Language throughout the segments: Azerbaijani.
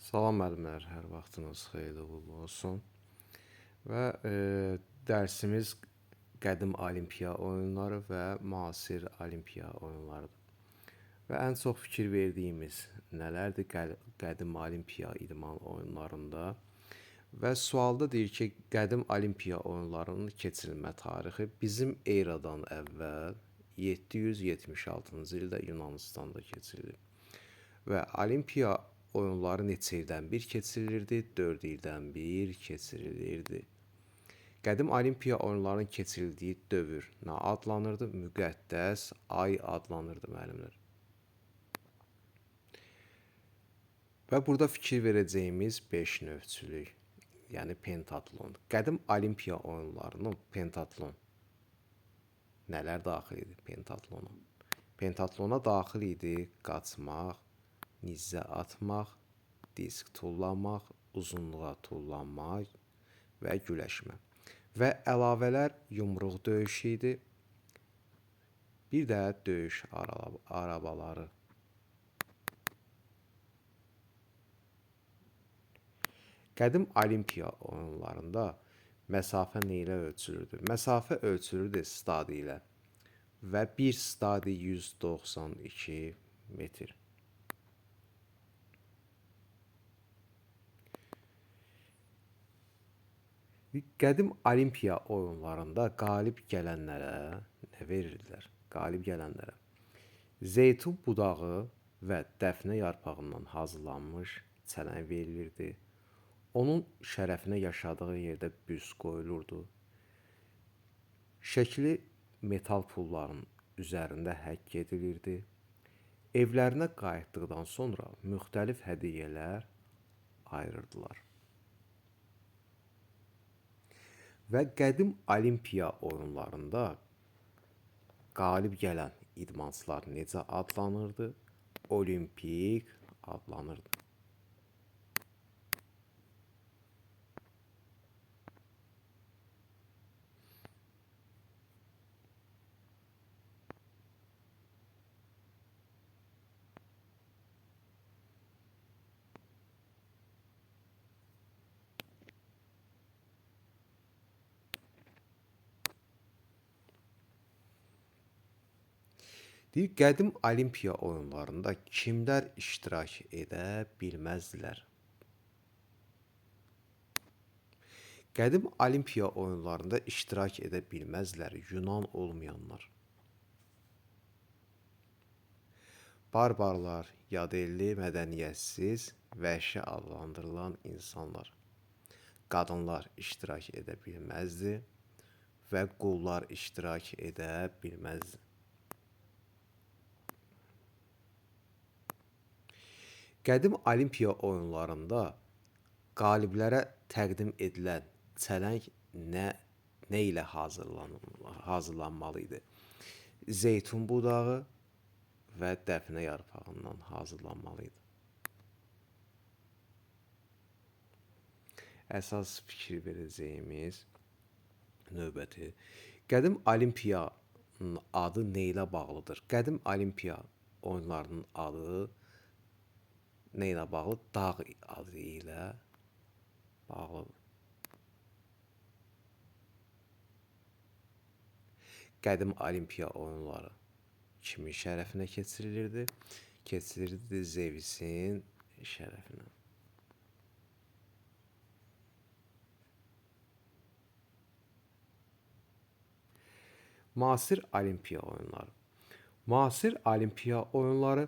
Salam müəllimlər, hər vaxtınız xeyirli uğurlu olsun. Və dərsimiz qədim olimpiya oyunları və müasir olimpiya oyunlarıdır. Və ən çox fikir verdiyimiz nələrdir qədim olimpiya idman oyunlarında? Və sualda deyir ki, qədim olimpiya oyunlarının keçirilmə tarixi bizim eradan əvvəl 776-cı ildə Yunanıstanda keçirilib. Və olimpiya oyunları neçə ildən bir keçirilirdi? 4 ildən bir keçirilirdi. Qədim olimpiya oyunlarının keçirildiyi dövr nə adlanırdı? Müqəddəs ay adlanırdı müəllimlər. Və burada fikir verəcəyimiz 5 növçülük, yəni pentatlon. Qədim olimpiya oyunlarının pentatlon nələr daxil idi pentatlona? Pentatlona daxil idi qaçmaq, nizə atmaq, disk tullamaq, uzunluğa tullanmaq və güləşmə. Və əlavələr yumruq döyüşü idi. Bir də döyüş arabaları. Qədim olimpiya oyunlarında məsafə nə ilə ölçülürdü? Məsafə ölçülürdü stadi ilə və bir stadi 192 metr. Qədim olimpiya oyunlarında qalib gələnlərə nə verirdilər? Qalib gələnlərə zeytun budağı və dəfnə yarpağından hazırlanmış çələng verilirdi. Onun şərəfinə yaşadığı yerdə büst qoyulurdu. Şəkli metal pulların üzərində həkk edilirdi. Evlərinə qayıtdıqdan sonra müxtəlif hədiyyələr ayırırdılar. Və qədim olimpiya oyunlarında qalib gələn idmançılar necə adlanırdı? Olimpik adlanırdı. Deyir, qədim olimpiya oyunlarında kimlər iştirak edə bilməzdilər? Qədim olimpiya oyunlarında iştirak edə bilməzdilər Yunan olmayanlar. Barbarlar, yadelli, mədəniyyətsiz, vəhşi adlandırılan insanlar. Qadınlar iştirak edə bilməzdi və qullar iştirak edə bilməzdi. Qədim olimpiya oyunlarında qaliblərə təqdim edilən çələng nə ilə hazırlanmalı idi? Zeytun budağı və dəfnə yarpağından hazırlanmalı idi. Əsas fikir verəcəyimiz növbəti. Qədim olimpiyanın adı nə ilə bağlıdır? Qədim olimpiya oyunlarının adı nə ilə bağlı? Dağ adı ilə bağlıdır. Qədim olimpiya oyunları kimin şərəfinə keçirilirdi? Keçirilirdi Zevsin şərəfinə. Müasir olimpiya oyunları. Müasir olimpiya oyunları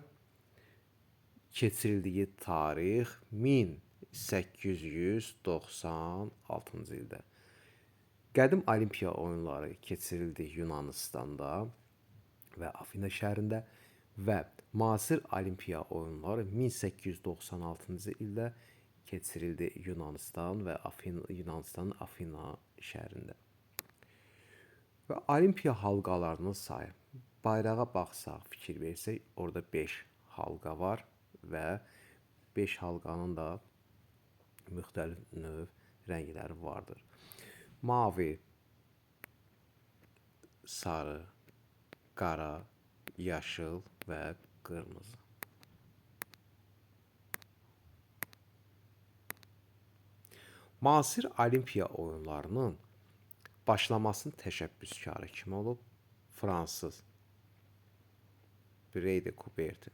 keçirildiyi tarix 1896-cı ildə. Qədim olimpiya oyunları keçirildi Yunanıstanda və Afina şəhərində və müasir olimpiya oyunları 1896-cı ildə keçirildi Yunanıstanın Afina şəhərində. Və olimpiya halqalarının sayı. Bayrağa baxsaq, fikir versək, orada 5 halqa var və 5 halqanın da müxtəlif növ rəngləri vardır. Mavi, sarı, qara, yaşıl və qırmızı. Müasir Olimpiya oyunlarının başlamasının təşəbbüskarı kim olub? Fransız Rey de Coubertin.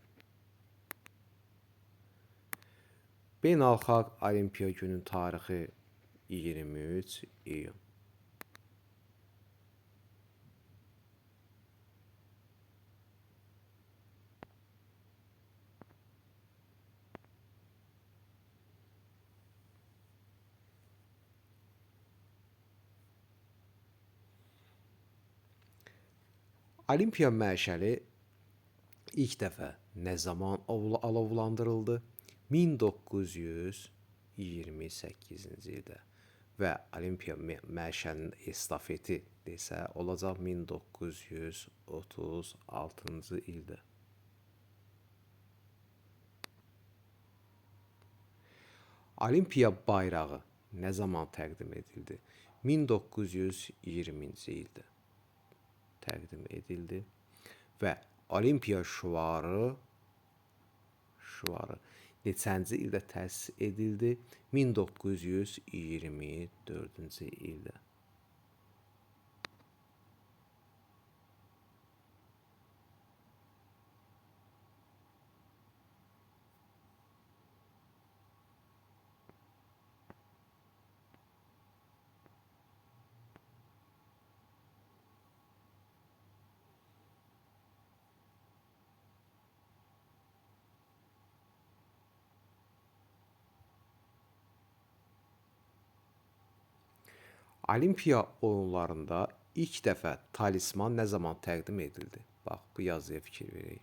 Beynəlxalq Olimpiya günün tarixi 23 iyun. Olimpiya məşəli ilk dəfə nə zaman alovlandırıldı? 1928-ci ildə və Olimpiya məşəlinin estafeti desə olacaq 1936-cı ildə. Olimpiya bayrağı nə zaman təqdim edildi? 1920-ci ildə təqdim edildi və Olimpiya şüarı neçənci ildə təsis edildi? 1924-cü ildə. Olimpiya oyunlarında ilk dəfə talisman nə zaman təqdim edildi? Bax, bu yazıya fikir verək.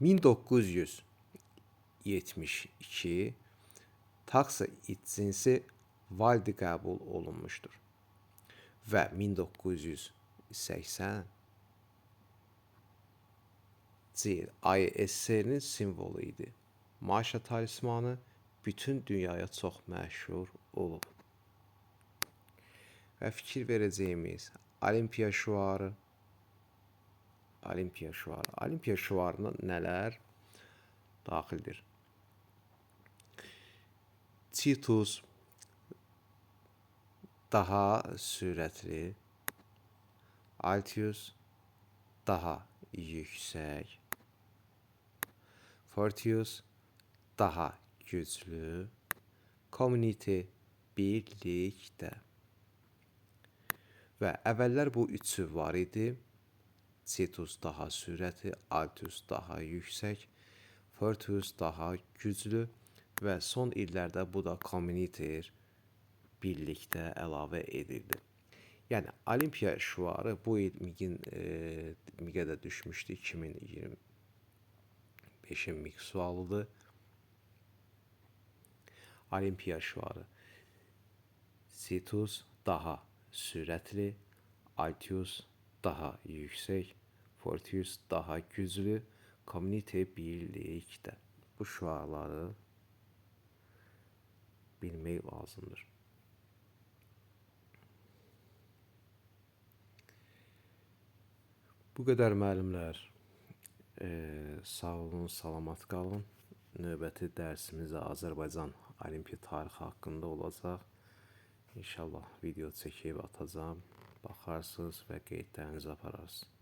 ...1972 taxa itinsi valdi qəbul olunmuşdur və 1980 ISSR-nin simvolu idi. Maşa talismanı bütün dünyaya çox məşhur olub. Və fikir verəcəyimiz Olimpiya şüarı. Olimpiya şüarına nələr daxildir? Titus daha sürətli, Altius daha yüksək, Fortius daha güclü, Community birlikdə. Və əvvəllər bu üçü var idi. Titus daha sürətli, Altius daha yüksək, Fortius daha güclü və son illərdə bu da Community birlikdə əlavə edildi. Yəni Olimpiya şüarı bu il MİQ-ə də düşmüşdü, 2025-in MİQ sualıdır. Olimpiya şüarı Titus daha sürətli, Altius daha yüksək, Fortius daha güclü, Community birlikdə. Bu şüarları bilmək lazımdır. Bu qədər müəllimlər. Sağ olun, salamat qalın. Növbəti dərsimiz Azərbaycan Olimpiya tarixi haqqında olacaq. İnşallah video çəkib atacağım. Baxarsınız və qeydlərinizi apararsınız.